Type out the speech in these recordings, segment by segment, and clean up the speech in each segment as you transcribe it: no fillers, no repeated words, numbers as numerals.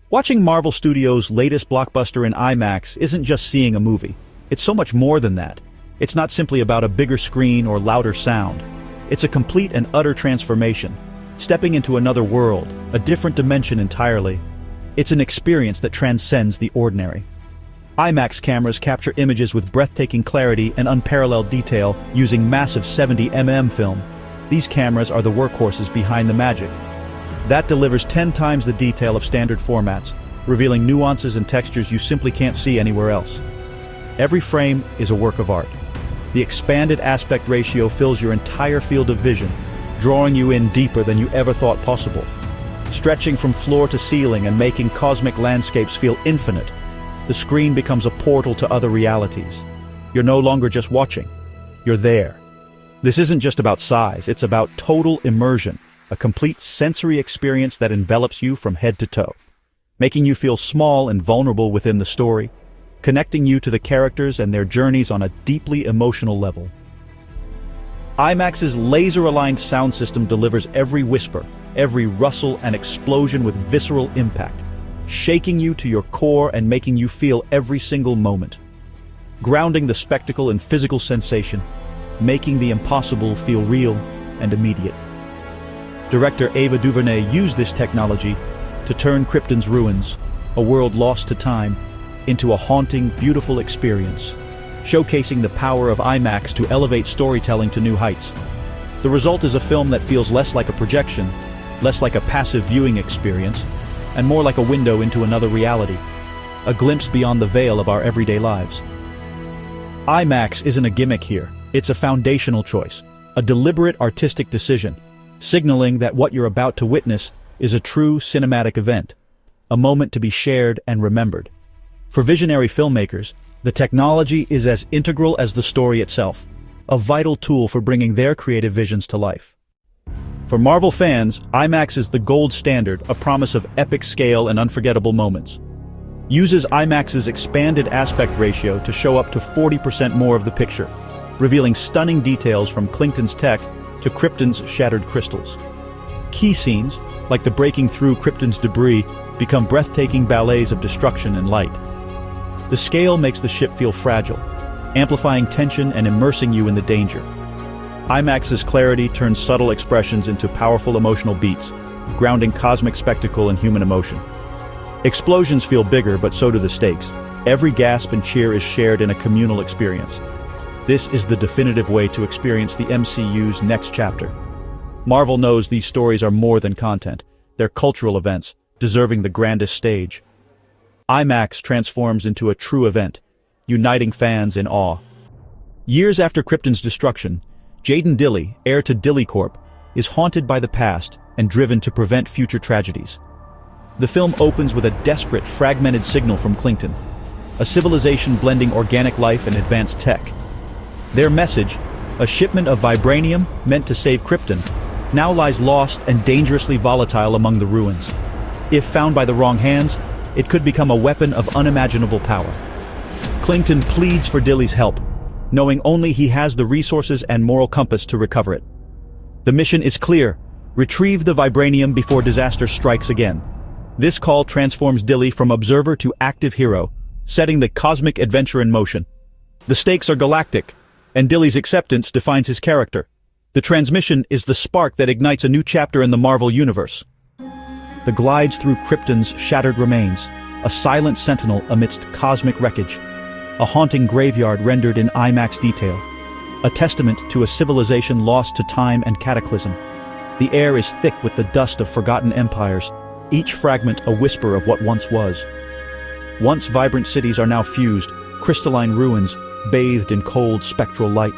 Watching Marvel Studios' latest blockbuster in IMAX isn't just seeing a movie. It's so much more than that. It's not simply about a bigger screen or louder sound. It's a complete and utter transformation, stepping into another world, a different dimension entirely. It's an experience that transcends the ordinary. IMAX cameras capture images with breathtaking clarity and unparalleled detail using massive 70mm film. These cameras are the workhorses behind the magic. That delivers 10 times the detail of standard formats, revealing nuances and textures you simply can't see anywhere else. Every frame is a work of art. The expanded aspect ratio fills your entire field of vision, drawing you in deeper than you ever thought possible, stretching from floor to ceiling and making cosmic landscapes feel infinite. The screen becomes a portal to other realities. You're no longer just watching, you're there. This isn't just about size, it's about total immersion, a complete sensory experience that envelops you from head to toe, making you feel small and vulnerable within the story, connecting you to the characters and their journeys on a deeply emotional level. IMAX's laser-aligned sound system delivers every whisper, every rustle and explosion with visceral impact, shaking you to your core and making you feel every single moment. Grounding the spectacle in physical sensation, making the impossible feel real and immediate. Director Ava DuVernay used this technology to turn Krupton's ruins, a world lost to time, into a haunting, beautiful experience, showcasing the power of IMAX to elevate storytelling to new heights. The result is a film that feels less like a projection, less like a passive viewing experience, and more like a window into another reality, a glimpse beyond the veil of our everyday lives. IMAX isn't a gimmick here, it's a foundational choice, a deliberate artistic decision, signaling that what you're about to witness is a true cinematic event, a moment to be shared and remembered. For visionary filmmakers, the technology is as integral as the story itself, a vital tool for bringing their creative visions to life. For Marvel fans, IMAX is the gold standard, a promise of epic scale and unforgettable moments. Uses IMAX's expanded aspect ratio to show up to 40% more of the picture, revealing stunning details from Klington's tech to Krupton's shattered crystals. Key scenes, like the breaking through Krupton's debris, become breathtaking ballets of destruction and light. The scale makes the ship feel fragile, amplifying tension and immersing you in the danger. IMAX's clarity turns subtle expressions into powerful emotional beats, grounding cosmic spectacle in human emotion. Explosions feel bigger, but so do the stakes. Every gasp and cheer is shared in a communal experience. This is the definitive way to experience the MCU's next chapter. Marvel knows these stories are more than content. They're cultural events, deserving the grandest stage. IMAX transforms into a true event, uniting fans in awe. Years after Krupton's destruction, Jaden Dilley, heir to Dilley Corp, is haunted by the past and driven to prevent future tragedies. The film opens with a desperate, fragmented signal from Klington, a civilization blending organic life and advanced tech. Their message, a shipment of vibranium meant to save Krupton, now lies lost and dangerously volatile among the ruins. If found by the wrong hands, it could become a weapon of unimaginable power. Klington pleads for Dilley's help, knowing only he has the resources and moral compass to recover it. The mission is clear: retrieve the vibranium before disaster strikes again. This call transforms Dilley from observer to active hero, setting the cosmic adventure in motion. The stakes are galactic, and Dilley's acceptance defines his character. The transmission is the spark that ignites a new chapter in the Marvel Universe. The glides through Krupton's shattered remains, a silent sentinel amidst cosmic wreckage, a haunting graveyard rendered in IMAX detail, a testament to a civilization lost to time and cataclysm. The air is thick with the dust of forgotten empires, each fragment a whisper of what once was. Once vibrant cities are now fused, crystalline ruins, bathed in cold, spectral light.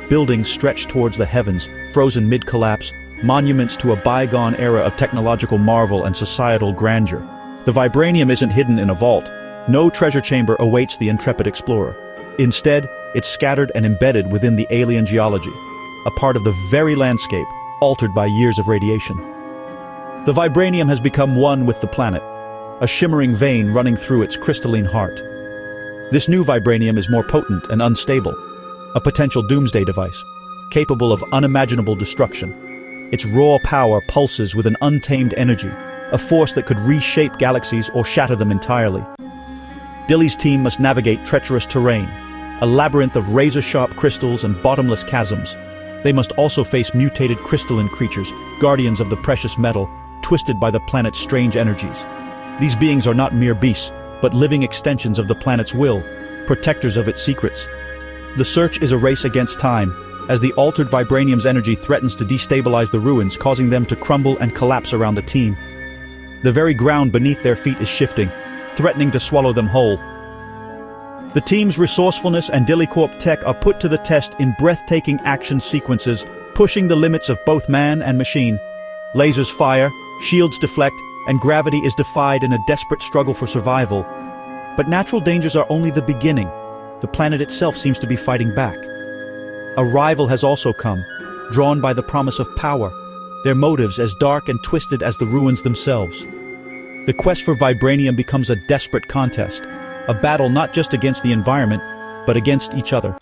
Buildings stretch towards the heavens, frozen mid-collapse, monuments to a bygone era of technological marvel and societal grandeur. The vibranium isn't hidden in a vault. No treasure chamber awaits the intrepid explorer. Instead, it's scattered and embedded within the alien geology, a part of the very landscape, altered by years of radiation. The vibranium has become one with the planet, a shimmering vein running through its crystalline heart. This new vibranium is more potent and unstable, a potential doomsday device, capable of unimaginable destruction. Its raw power pulses with an untamed energy, a force that could reshape galaxies or shatter them entirely. Dilly's team must navigate treacherous terrain, a labyrinth of razor-sharp crystals and bottomless chasms. They must also face mutated crystalline creatures, guardians of the precious metal, twisted by the planet's strange energies. These beings are not mere beasts, but living extensions of the planet's will, protectors of its secrets. The search is a race against time, as the altered vibranium's energy threatens to destabilize the ruins, causing them to crumble and collapse around the team. The very ground beneath their feet is shifting, threatening to swallow them whole. The team's resourcefulness and Dillycorp tech are put to the test in breathtaking action sequences, pushing the limits of both man and machine. Lasers fire, shields deflect, and gravity is defied in a desperate struggle for survival. But natural dangers are only the beginning. The planet itself seems to be fighting back. A rival has also come, drawn by the promise of power, their motives as dark and twisted as the ruins themselves. The quest for vibranium becomes a desperate contest, a battle not just against the environment, but against each other.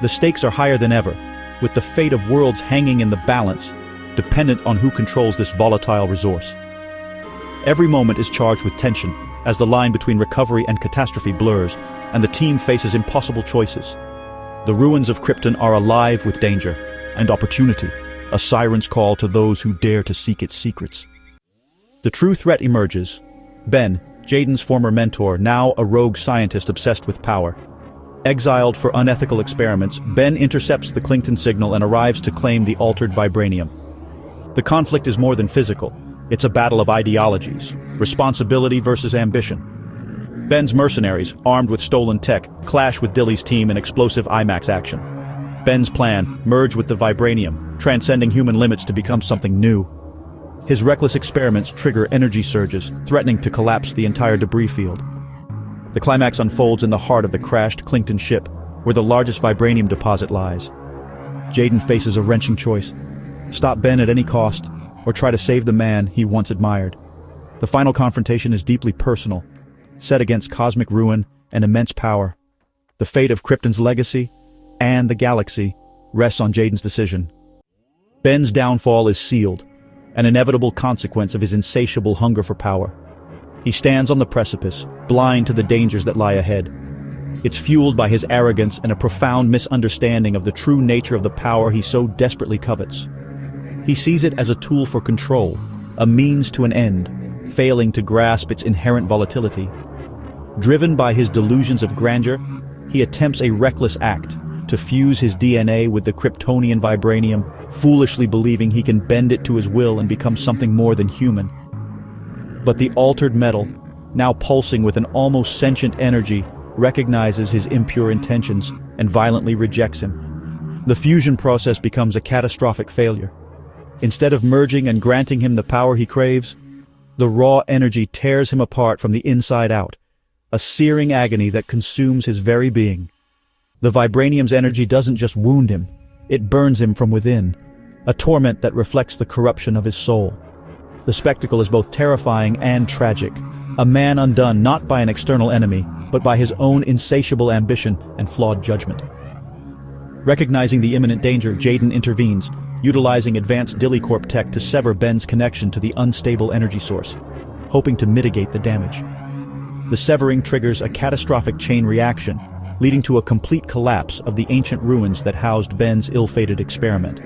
The stakes are higher than ever, with the fate of worlds hanging in the balance, dependent on who controls this volatile resource. Every moment is charged with tension, as the line between recovery and catastrophe blurs, and the team faces impossible choices. The ruins of Krupton are alive with danger and opportunity, a siren's call to those who dare to seek its secrets. The true threat emerges. Ben, Jaden's former mentor, now a rogue scientist obsessed with power. Exiled for unethical experiments, Ben intercepts the Krupton signal and arrives to claim the altered vibranium. The conflict is more than physical. It's a battle of ideologies, responsibility versus ambition. Ben's mercenaries, armed with stolen tech, clash with Dilly's team in explosive IMAX action. Ben's plan, merge with the vibranium, transcending human limits to become something new. His reckless experiments trigger energy surges, threatening to collapse the entire debris field. The climax unfolds in the heart of the crashed Krupton ship, where the largest vibranium deposit lies. Jaden faces a wrenching choice: stop Ben at any cost, or try to save the man he once admired. The final confrontation is deeply personal, set against cosmic ruin and immense power. The fate of Krupton's legacy and the galaxy rests on Jaden's decision. Ben's downfall is sealed, an inevitable consequence of his insatiable hunger for power. He stands on the precipice, blind to the dangers that lie ahead. It's fueled by his arrogance and a profound misunderstanding of the true nature of the power he so desperately covets. He sees it as a tool for control, a means to an end, failing to grasp its inherent volatility. Driven by his delusions of grandeur, he attempts a reckless act to fuse his DNA with the Kruptonian vibranium, foolishly believing he can bend it to his will and become something more than human. But the altered metal, now pulsing with an almost sentient energy, recognizes his impure intentions and violently rejects him. The fusion process becomes a catastrophic failure. Instead of merging and granting him the power he craves, the raw energy tears him apart from the inside out, a searing agony that consumes his very being. The vibranium's energy doesn't just wound him, it burns him from within, a torment that reflects the corruption of his soul. The spectacle is both terrifying and tragic, a man undone not by an external enemy, but by his own insatiable ambition and flawed judgment. Recognizing the imminent danger, Jaden intervenes, utilizing advanced Dillycorp tech to sever Ben's connection to the unstable energy source, hoping to mitigate the damage. The severing triggers a catastrophic chain reaction, leading to a complete collapse of the ancient ruins that housed Ben's ill-fated experiment.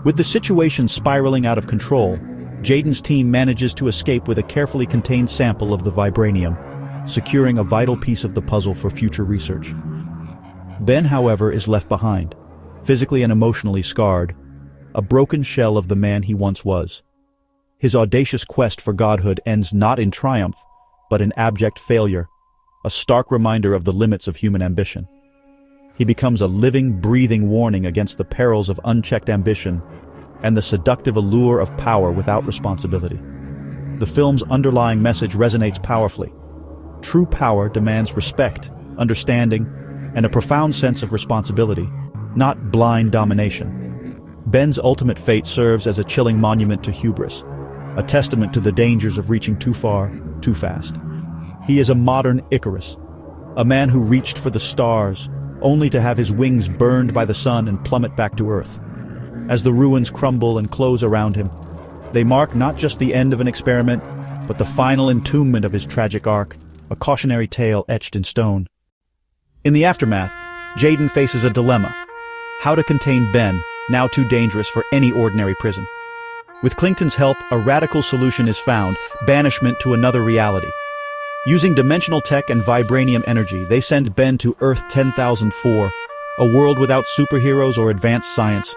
With the situation spiraling out of control, Jaden's team manages to escape with a carefully contained sample of the vibranium, securing a vital piece of the puzzle for future research. Ben, however, is left behind, physically and emotionally scarred, a broken shell of the man he once was. His audacious quest for godhood ends not in triumph, but in abject failure, a stark reminder of the limits of human ambition. He becomes a living, breathing warning against the perils of unchecked ambition and the seductive allure of power without responsibility. The film's underlying message resonates powerfully. True power demands respect, understanding, and a profound sense of responsibility, not blind domination. Ben's ultimate fate serves as a chilling monument to hubris, a testament to the dangers of reaching too far, too fast. He is a modern Icarus, a man who reached for the stars, only to have his wings burned by the sun and plummet back to Earth. As the ruins crumble and close around him, They mark not just the end of an experiment, but the final entombment of his tragic arc, a cautionary tale etched in stone. In the aftermath, Jaden faces a dilemma: how to contain Ben, now too dangerous for any ordinary prison. With Clington's help, a radical solution is found: banishment to another reality. Using dimensional tech and vibranium energy, they send Ben to Earth 10004, a world without superheroes or advanced science.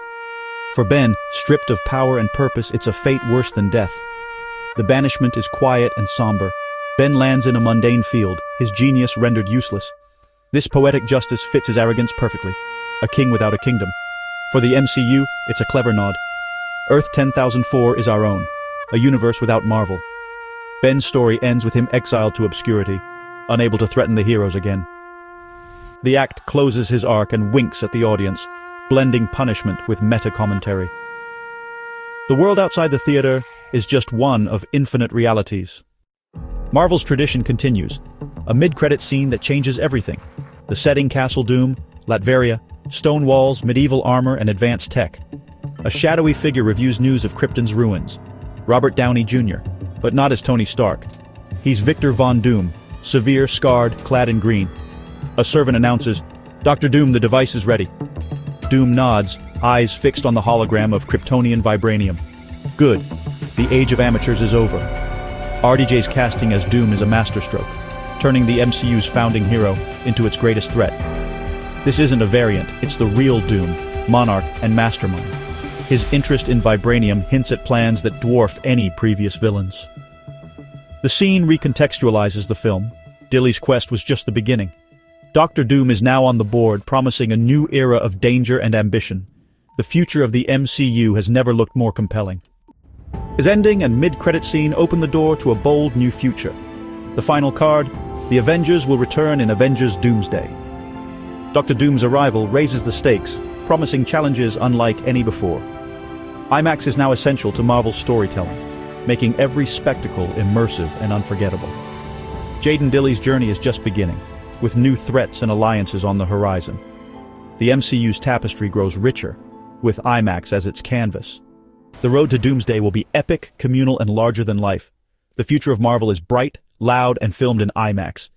For Ben, stripped of power and purpose, it's a fate worse than death. The banishment is quiet and somber. Ben lands in a mundane field, his genius rendered useless. This poetic justice fits his arrogance perfectly. A king without a kingdom. For the MCU, it's a clever nod. Earth 10004 is our own, a universe without Marvel. Ben's story ends with him exiled to obscurity, unable to threaten the heroes again. The act closes his arc and winks at the audience, blending punishment with meta-commentary. The world outside the theater is just one of infinite realities. Marvel's tradition continues, a mid-credit scene that changes everything. The setting: Castle Doom, Latveria, stone walls, medieval armor, and advanced tech. A shadowy figure reviews news of Krupton's ruins. Robert Downey Jr., but not as Tony Stark. He's Victor Von Doom, severe, scarred, clad in green. A servant announces, "Dr. Doom, the device is ready." Doom nods, eyes fixed on the hologram of Kryptonian vibranium. Good. The age of amateurs is over. RDJ's casting as Doom is a masterstroke, turning the MCU's founding hero into its greatest threat. This isn't a variant, it's the real Doom, monarch and mastermind. His interest in vibranium hints at plans that dwarf any previous villains. The scene recontextualizes the film. Dilly's quest was just the beginning. Dr. Doom is now on the board, promising a new era of danger and ambition. The future of the MCU has never looked more compelling. His ending and mid-credit scene open the door to a bold new future. The final card: the Avengers will return in Avengers Doomsday. Dr. Doom's arrival raises the stakes, promising challenges unlike any before. IMAX is now essential to Marvel's storytelling, making every spectacle immersive and unforgettable. Jaden Dilly's journey is just beginning, with new threats and alliances on the horizon. The MCU's tapestry grows richer, with IMAX as its canvas. The road to Doomsday will be epic, communal, and larger than life. The future of Marvel is bright, loud, and filmed in IMAX,